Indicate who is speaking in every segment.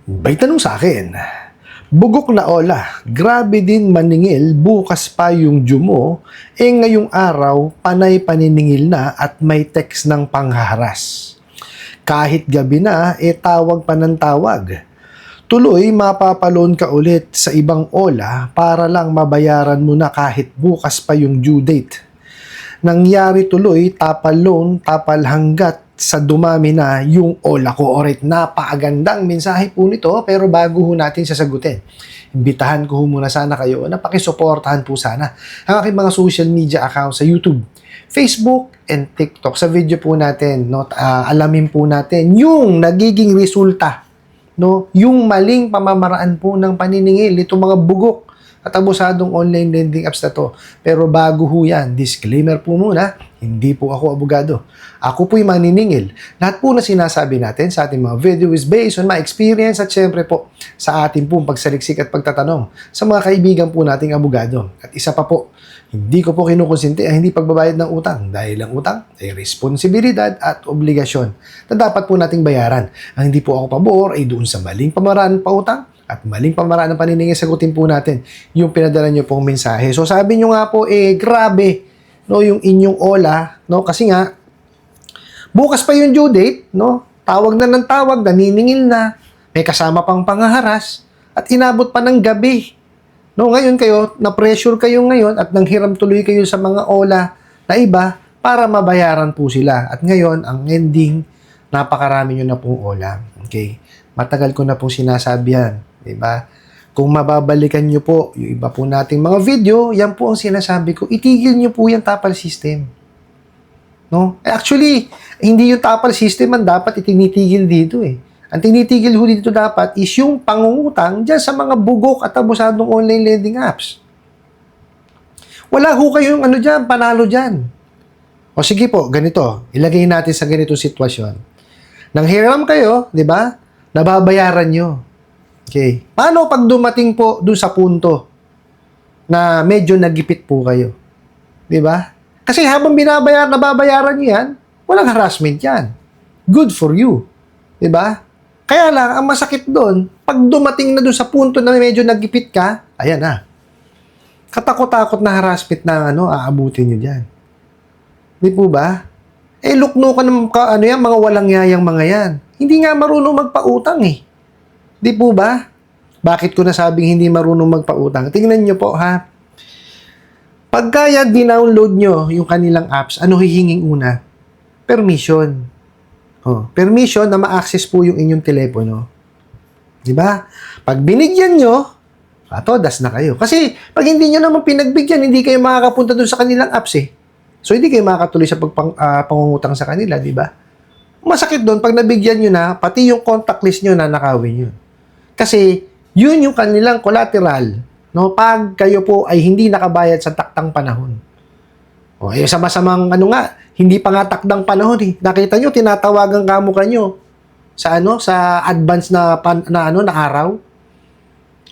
Speaker 1: May tanong sa akin, bugok na ola, grabe din maningil, bukas pa yung due mo, ngayong araw, panay paniningil na at may text ng panghaharas. Kahit gabi na, tawag pa ng tawag. Tuloy, mapapaloan ka ulit sa ibang ola para lang mabayaran mo na kahit bukas pa yung due date. Nangyari tuloy, tapal loan, tapal hanggat sa dumami na yung ola ko. Alright, napakagandang mensahe po nito, pero bago ho natin sasagutin, imbitahan ko ho muna sana kayo na pakisuportahan po sana ang aking mga social media accounts sa YouTube, Facebook, and TikTok. Sa video po natin, no, alamin po natin yung nagiging resulta, no, yung maling pamamaraan po ng paniningil, itong mga bugok at abusadong online lending apps na to. Pero bago ho yan, disclaimer po muna, hindi po ako abogado. Ako po'y maniningil. Lahat po na sinasabi natin sa ating mga video is based on my experience at syempre po sa ating pong pagsaliksik at pagtatanong sa mga kaibigan po nating abogado. At isa pa po, hindi ko po kinukonsinti ang hindi pagbabayad ng utang dahil ang utang ay responsibilidad at obligasyon na dapat po nating bayaran. Ang hindi po ako pabor ay doon sa maling pamaraan pa utang at maling pamaraan ng paniningil. Sagutin po natin yung pinadala nyo pong mensahe. So sabi nyo nga po, grabe, no, yung inyong ola, no, kasi nga, bukas pa yung due date, no, tawag na ng tawag, naniningil na, may kasama pang panghaharas, at inabot pa ng gabi. No, ngayon kayo, na-pressure kayo ngayon, at nanghiram tuloy kayo sa mga ola na iba, para mabayaran po sila. At ngayon, ang ending, napakarami nyo na pong ola. Okay? Matagal ko na pong sinasabi yan. Diba? Kung mababalikan nyo po yung iba po nating mga video, yan po ang sinasabi ko, itigil nyo po yung tapal system. No? Actually, hindi yung tapal system ang dapat itinitigil dito eh. Ang tinitigil ho dito dapat is yung pangungutang dyan sa mga bugok at abusadong online lending apps. Wala ho kayong ano dyan, panalo dyan. O sige po, ganito, ilagay natin sa ganitong sitwasyon. Nanghiram kayo, di ba? Nababayaran nyo. Okay. Paano pag dumating po doon sa punto na medyo nagipit po kayo? Di ba? Kasi habang nababayaran nyo yan, walang harassment yan. Good for you. Di ba? Kaya lang, ang masakit doon, pag dumating na doon sa punto na medyo nagipit ka, ayan na. Katakot-takot na harassment na aabutin nyo dyan. Di po ba? Luknukan ng mga walang yayang mga yan. Hindi nga marunong magpautang eh. Di po ba? Bakit ko nasabing hindi marunong magpautang? Tingnan nyo po ha. Pagka dinownload nyo yung kanilang apps, ano hihinging una? Permission. Permission na ma-access po yung inyong telepono. Di ba? Pag binigyan nyo, das na kayo. Kasi pag hindi nyo naman pinagbigyan, hindi kayo makakapunta dun sa kanilang apps eh. So hindi kayo makakatuloy sa pangungutang sa kanila, di ba? Masakit doon pag nabigyan nyo na, pati yung contact list nyo na nakawin yun. Kasi yun yung kanilang collateral, no? Pag kayo po ay hindi nakabayad sa taktang panahon. Sama-samang hindi pa nga takdang panahon eh. Nakita nyo, tinatawagan kamo kanyo sa advance na araw.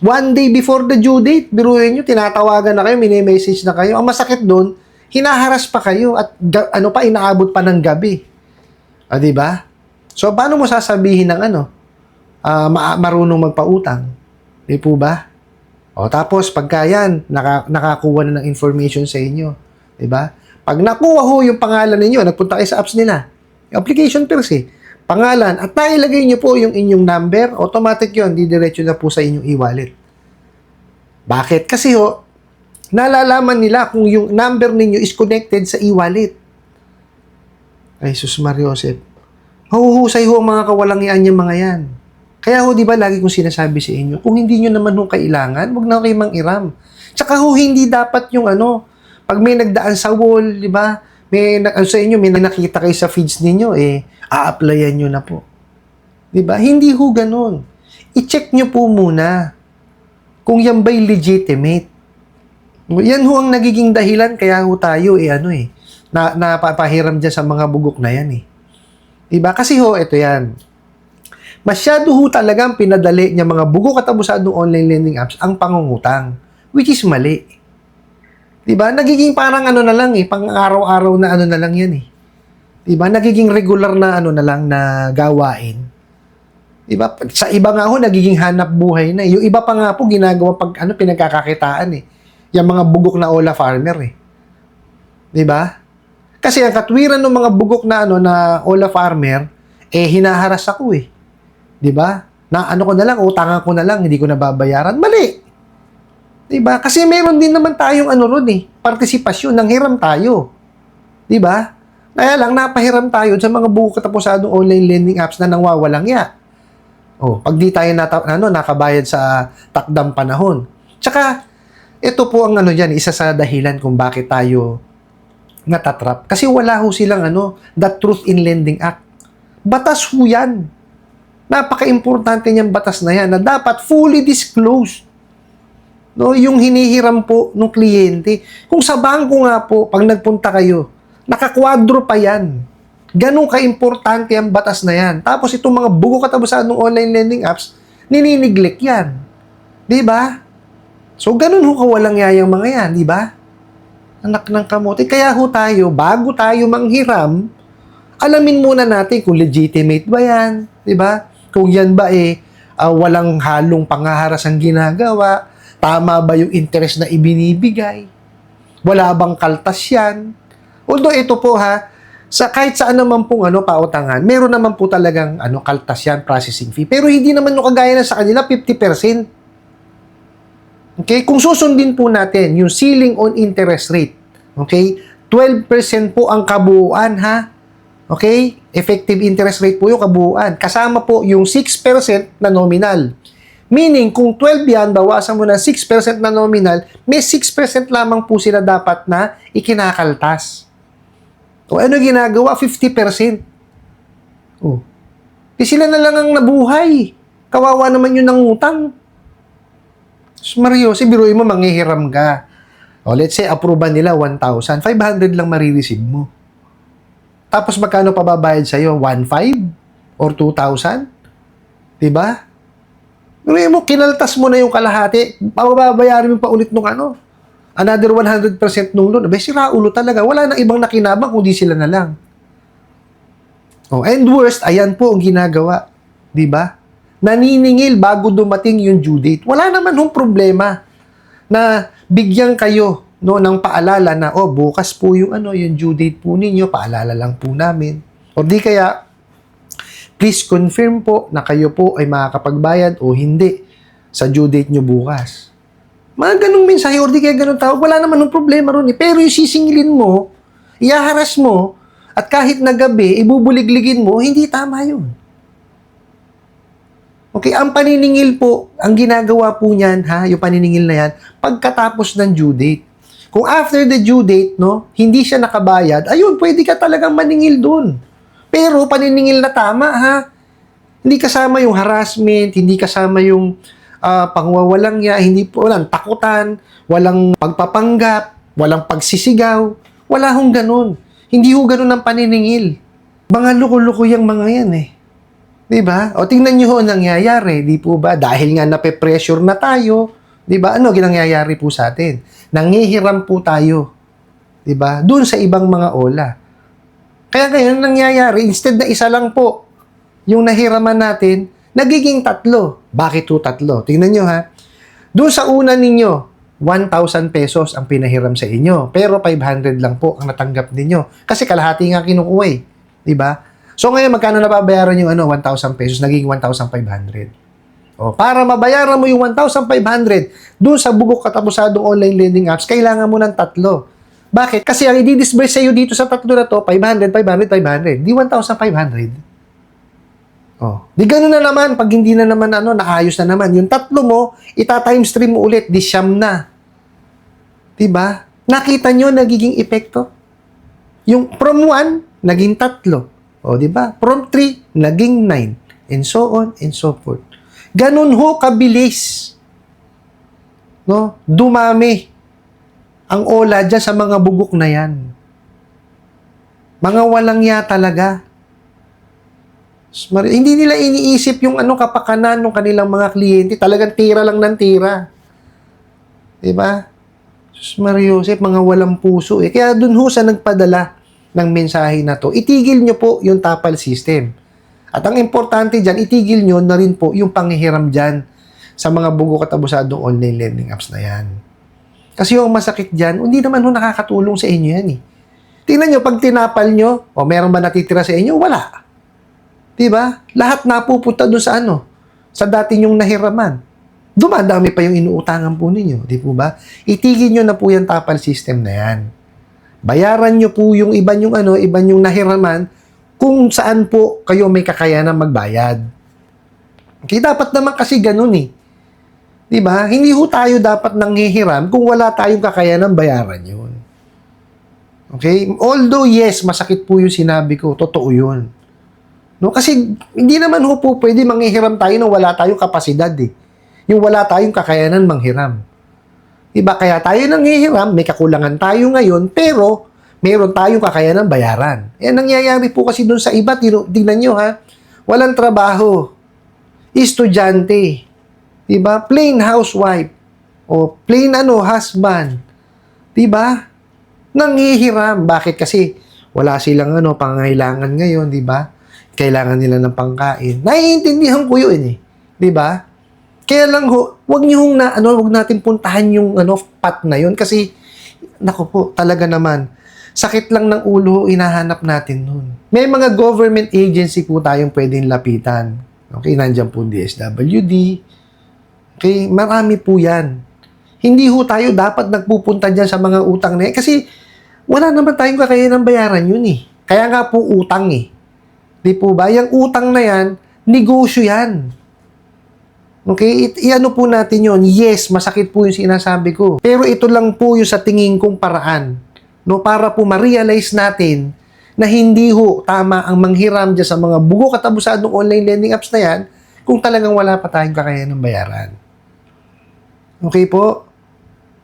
Speaker 1: One day before the due date, biruin nyo, tinatawagan na kayo, mini-message na kayo. Ang masakit doon, hinaharas pa kayo at inaabot pa ng gabi. Di ba? So, paano mo sasabihin ng marunong magpautang? Di po ba? Tapos, pagka yan, nakakuha na ng information sa inyo. Di ba? Pag nakuha ho yung pangalan ninyo, nagpunta kayo sa apps nila, yung application per se, pangalan, at nailagay nyo po yung inyong number, automatic yun, didiretso na po sa inyong e-wallet. Bakit? Kasi nalalaman nila kung yung number ninyo is connected sa e-wallet. Ay, sus Mariosep. Mahuhusay ho ang mga kawalangian yung mga yan. Kaya di ba lagi kong sinasabi sa inyo, kung hindi nyo naman kailangan, huwag na kayo mang-iram. Tsaka hindi dapat yung pag may nagdaan sa wall, di ba? Sa inyo, may nakita kayo sa feeds ninyo, a-applyan nyo na po. Di ba? Hindi ho ganun. I-check nyo po muna kung yan ba'y legitimate. Yan ho ang nagiging dahilan, kaya ho tayo, napapahiram dyan sa mga bugok na yan, Diba? Kasi ito yan. Masyado ho talagang pinadali niya mga bugok at abusadong online lending apps ang pangungutang, which is mali. Diba? Nagiging parang na lang pang araw-araw na na lang yan Diba? Nagiging regular na na lang na gawain. Diba? Sa iba nga ho, nagiging hanap buhay na. Yung iba pa nga po, ginagawa pag pinagkakakitaan eh. Yung mga bugok na Ola farmer eh. Diba? Kasi ang katwiran ng mga bugok na na Ola farmer, hinaharas ako eh. Diba? Na ko na lang, utangan ko na lang, hindi ko na babayaran. Mali! Diba? Kasi meron din naman tayong ron eh, partisipasyon, nanghiram tayo. Diba? Kaya lang, napahiram tayo sa mga bugok katapusadong online lending apps na nangwawalang ya. Pag di tayo nakabayad sa takdang panahon. Tsaka, ito po ang isa sa dahilan kung bakit tayo natatrap. Kasi wala ho silang the Truth in Lending Act. Batas ho yan. Napaka-importante niyang batas na yan na dapat fully disclosed. No, yung hinihiram po ng kliyente. Kung sa bangko nga po, pag nagpunta kayo, nakakwadro pa yan. Ganun ka-importante ang batas na yan. Tapos itong mga bugo katapusan ng online lending apps, nininiglek yan. Di ba? So, ganun ho kawalang yayang mga yan, di ba? Anak ng kamote. Kaya ho tayo, bago tayo manghiram, alamin muna natin kung legitimate ba yan, di ba? Kung yan ba walang halong pangaharas ang ginagawa, tama ba yung interest na ibinibigay, wala bang kaltas yan. Although ito po kahit saan naman pong pautangan, meron naman po talagang kaltas yan, processing fee. Pero hindi naman kagaya na sa kanila, 50%. Okay? Kung susundin po natin yung ceiling on interest rate, okay? 12% po ang kabuuan, Okay? Effective interest rate po yung kabuuan. Kasama po yung 6% na nominal. Meaning, kung 12 yan, bawasan mo na 6% na nominal, may 6% lamang po sila dapat na ikinakaltas. O ano ginagawa? 50%. Di sila na lang ang nabuhay. Kawawa naman yun ng utang. Mario, biruin mo, manghihiram ka. Let's say, approval nila 1,000. 500 lang marireceive mo. Tapos magkano pababayad sa'yo? 1,500? Or 2,000? Diba? Biruin mo, kinaltas mo na yung kalahati. Pababayarin mo pa ulit nung another 100% nung loan. Sira ulo talaga. Wala nang ibang nakinabang kundi sila na lang. And worst, ayan po ang ginagawa. Diba? Naniningil bago dumating yung due date. Wala naman hong problema na bigyan kayo ng paalala na, bukas po yung yung due date po ninyo, paalala lang po namin. O di kaya, please confirm po na kayo po ay makakapagbayad o hindi sa due date nyo bukas. Mga ganung mensahe or di kaya ganun tawag, wala naman ng problema ron eh. Pero yung sisingilin mo, iaharas mo, at kahit na gabi, ibubuligligin mo, hindi tama yun. Okay, ang paniningil po, ang ginagawa po niyan, yung paniningil na yan, pagkatapos ng due date. Kung after the due date, hindi siya nakabayad, ayun, pwede ka talagang maningil dun. Pero paniningil na tama, Hindi kasama yung harassment, hindi kasama yung pangwawalang hindi po, walang takutan, walang pagpapanggap, walang pagsisigaw, wala hong ganun. Hindi ho ganun ang paniningil. Mga loko-loko yung mga yan Diba? O tingnan nyo ho ang nangyayari, di po ba? Dahil nga nape-pressure na tayo, diba? Ano ginangyayari po sa atin? Nanghihiram po tayo. Diba? Doon sa ibang mga ola. Kaya ngayon nangyayari, instead na isa lang po yung nahiraman natin, nagiging 3. Bakit 3? Tingnan nyo Doon sa una ninyo, 1,000 pesos ang pinahiram sa inyo. Pero 500 lang po ang natanggap ninyo. Kasi kalahati nga kinukuha Diba? So ngayon, magkano nababayaran yung 1,000 pesos? Naging 1,500. Para mabayaran mo yung 1,500 doon sa bugok katapusadong online lending apps, kailangan mo ng 3. Bakit? Kasi ang i-disburse sa'yo dito sa 3 na to, 500, 500, 500. Di 1,500. Di gano'n na naman, pag hindi na naman naayos na naman. Yung 3 mo, ita-times 3 mo ulit, di 9 na. Diba? Nakita nyo, nagiging epekto? Yung from 1, naging 3. Diba? From 3, naging 9. And so on, and so forth. Ganun ho, kabilis. Dumami ang ola dyan sa mga bugok na yan. Mga walang ya talaga. Hindi nila iniisip yung kapakanan ng kanilang mga kliyente. Talagang tira lang ng tira. Diba? Mario Joseph, mga walang puso Kaya dun ho sa nagpadala ng mensahe na to, itigil nyo po yung tapal system. At ang importante dyan, itigil nyo na rin po yung panghihiram dyan sa mga bugok at abusadong online lending apps na yan. Kasi yung masakit dyan, hindi naman ho nakakatulong sa inyo yan eh. Tingnan nyo, pag tinapal nyo, o meron ba natitira sa inyo? Wala. Diba? Lahat napupunta doon sa ano? Sa dati nyong nahiraman. Dumadami pa yung inuutangan po ninyo. Di po ba? Itigil nyo na po yung tapal system na yan. Bayaran nyo po yung iba yung nahiraman kung saan po kayo may kakayanan magbayad. Okay, dapat naman kasi ganun eh. Diba? Hindi ho tayo dapat nanghihiram kung wala tayong kakayanan bayaran yun. Okay? Although, yes, masakit po yung sinabi ko. Totoo yun. No? Kasi, hindi naman ho po pwede manghihiram tayo nang wala tayong kapasidad eh. Yung wala tayong kakayanan manghiram. Diba? Kaya tayo nanghihiram, may kakulangan tayo ngayon, pero meron tayong kakayanan bayaran. Yan nangyayari po kasi dun sa iba. Tingnan nyo ha. Walang trabaho. Estudyante. Diba? Plain housewife. O plain husband. Diba? Nanghihiram. Bakit? Kasi wala silang pangangailangan ngayon, diba? Kailangan nila ng pangkain. Naiintindihan ko yun eh. Diba? Kaya lang wag natin puntahan yung path na yun kasi nako po, talaga naman sakit lang ng ulo hinahanap natin nun. May mga government agency po tayong pwedeng lapitan. Okay, nandiyan po DSWD. Okay, marami po yan. Hindi ho tayo dapat nagpupunta dyan sa mga utang na yan kasi wala naman tayong kakayanan bayaran yun eh. Kaya nga po utang eh. Di po ba? Yung utang na yan, negosyo yan. Okay, iano po natin yon. Yes, masakit po yung sinasabi ko. Pero ito lang po yung sa tingin kong paraan. No, para po ma-realize natin na hindi ho tama ang manghiram dyan sa mga bugok at abusadong online lending apps na yan kung talagang wala pa tayong kakayanan ng bayaran. Okay po?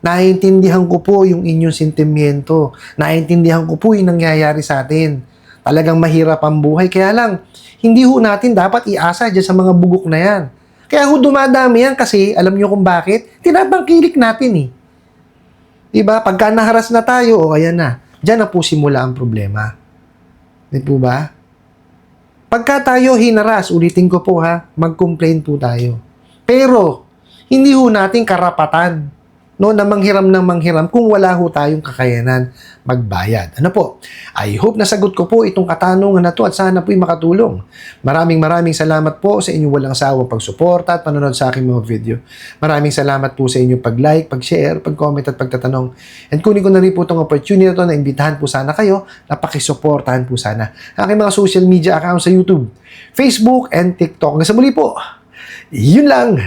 Speaker 1: Naiintindihan ko po yung inyong sentimiento. Naiintindihan ko po yung nangyayari sa atin. Talagang mahirap ang buhay. Kaya lang, hindi ho natin dapat iasa dyan sa mga bugok na yan. Kaya ho dumadami yan kasi, alam nyo kung bakit? Tinatangkilik natin eh. Diba? Pagka naharas na tayo, ayan na. Diyan na po simula ang problema. Di po ba? Pagka tayo hinaras, ulitin ko po ha, mag-complain po tayo. Pero, hindi ho natin karapatan na manghiram ng manghiram kung wala ho tayong kakayanan magbayad. Ano po? I hope nasagot ko po itong katanungan na to at sana po'y makatulong. Maraming salamat po sa inyong walang sawang pagsuporta at panonood sa aking mga video. Maraming salamat po sa inyong pag-like, pag-share, pag-comment at pagtatanong. And kunin ko na rin po itong opportunity na to na imbitahan po sana kayo na pakisuportahan po sana aking mga social media accounts sa YouTube, Facebook, and TikTok. Na sa muli po, yun lang!